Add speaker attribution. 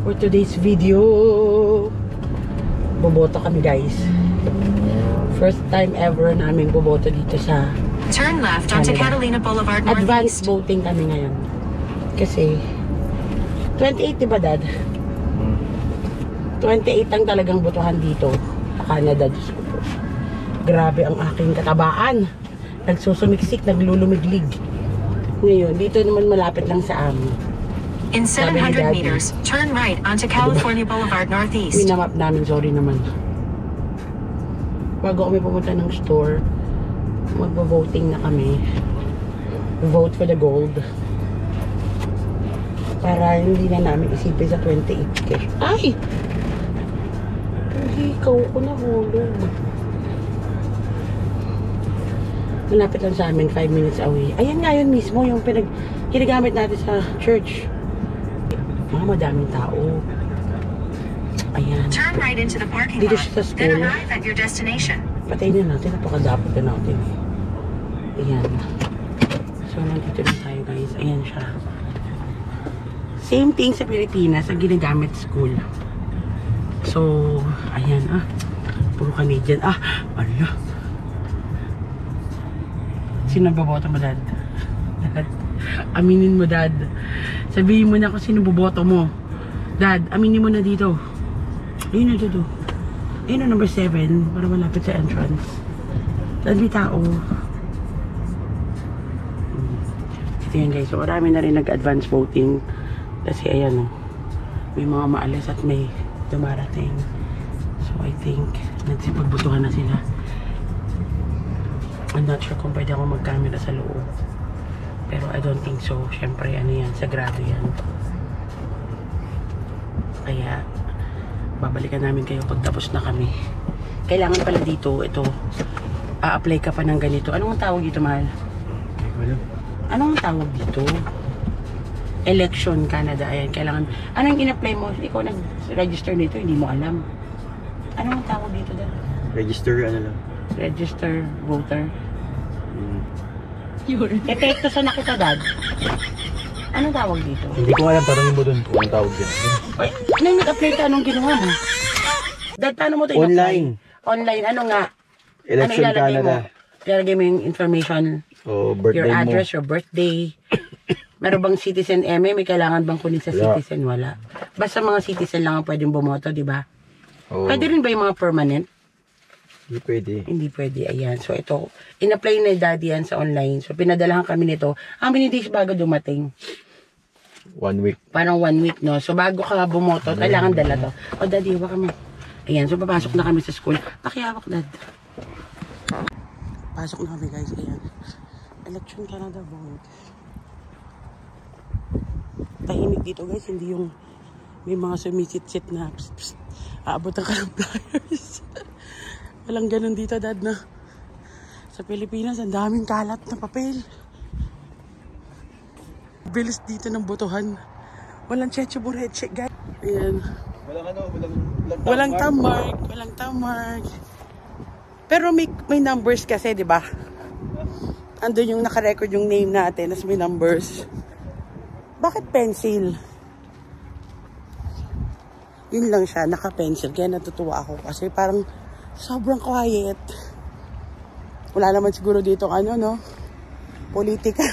Speaker 1: For today's video, boboto kami guys. First time ever namin boboto dito sa
Speaker 2: Turn left onto Catalina Boulevard Northeast.
Speaker 1: Advanced voting kami ngayon. Kasi 28 diba dad? 28 ang talagang botohan dito sa Canada. Diyos ko po. Grabe ang aking katabaan. Nagsusumiksik, naglulumiglig. Ngayon, dito naman malapit lang sa amin.
Speaker 2: In 700 meters, turn right onto California Boulevard Northeast.
Speaker 1: Minamap namin, sorry naman. Bago kami pumunta ng store, magbo-voting na kami. Vote for the gold. Para hindi na namin isipin sa 28 cash. Ay! Ikaw ko nahulog. Malapit lang sa amin, 5 minutes away. Ayan nga yun mismo, yung ginagamit natin sa church. Mga madaming tao. Ayan.
Speaker 2: Turn right into the parking
Speaker 1: Dito
Speaker 2: lot,
Speaker 1: siya sa school.
Speaker 2: then arrive at your destination.
Speaker 1: Patayin na natin, napakadapot na natin. Ayan. So, nandito na tayo guys. Ayan siya. Same thing sa Pilipinas, ang ginagamit sa school. So, ayan puro Canadian. Ala. Sino boboto mo, dad? Dad, aminin mo, dad. Sabihin mo na kung sino boboto mo. Dad, aminin mo na dito. Ayun na dito. Ayun na number 7 para malapit sa entrance. Dad, may tao. Ito yan guys. So, marami na rin nag-advance voting. Kasi ayan may mga maalis at may dumarating. So, I think nagsipagbutuhan na sila. I'm not sure kung pwede ako mag-camera sa loob. Pero I don't think so. Siyempre, yan, sagrado yan. Kaya, babalikan namin kayo pag tapos na kami. Kailangan pala dito, ito, a-apply ka pa ng ganito. Anong tawag dito, mahal? Anong tawag dito? Election Canada. Ayan, kailangan. Anong in-apply mo? Ikaw nag-register dito, hindi mo alam. Anong tawag dito dad?
Speaker 3: Register, ano lang?
Speaker 1: Register voter. Epekto sa nakita, dad. Anong tawag dito?
Speaker 3: Hindi ko alam, tanongin mo dun kung anong tawag dyan.
Speaker 1: Ay, nang nag-apply ka, anong ginawa mo? Dad, paano mo ito
Speaker 3: online.
Speaker 1: Online, ano nga?
Speaker 3: Election
Speaker 1: ano
Speaker 3: Canada.
Speaker 1: Ilalagay mo yung information,
Speaker 3: birthday
Speaker 1: your address,
Speaker 3: mo.
Speaker 1: your birthday. Meron bang citizen MA? May kailangan bang kunin sa citizen? Wala. Basta mga citizen lang ang pwedeng bumoto, di ba? Pwede rin ba yung mga permanent?
Speaker 3: Hindi pwede.
Speaker 1: Hindi pwede, ayan. So ito, in-apply na daddy yan sa online. So pinadalahan kami nito. How many days bago dumating?
Speaker 3: 1 week.
Speaker 1: Parang 1 week, no? So bago ka bumoto, kailangan dala to. O daddy, hawak kami. Ayan, so papasok na kami sa school. Pakihawak, dad. Pasok na kami, guys. Ayan. Election Canada vote. Tahimik dito, guys. Hindi yung may mga sumisit-sit na psst, psst, aabotan ka ng flyers. Walang ganun dito, dad, na. Sa Pilipinas, ang daming kalat na papel. Bilis dito ng botohan. Walang cheche bureche, guys. Ayan. Walang tamark. Pero may numbers kasi, di ba? Andun yung nakarecord yung name natin, as may numbers. Bakit pencil? Yun lang siya, naka-pencil. Kaya natutuwa ako kasi parang sobrang quiet. Wala naman siguro dito ano, no? Politika.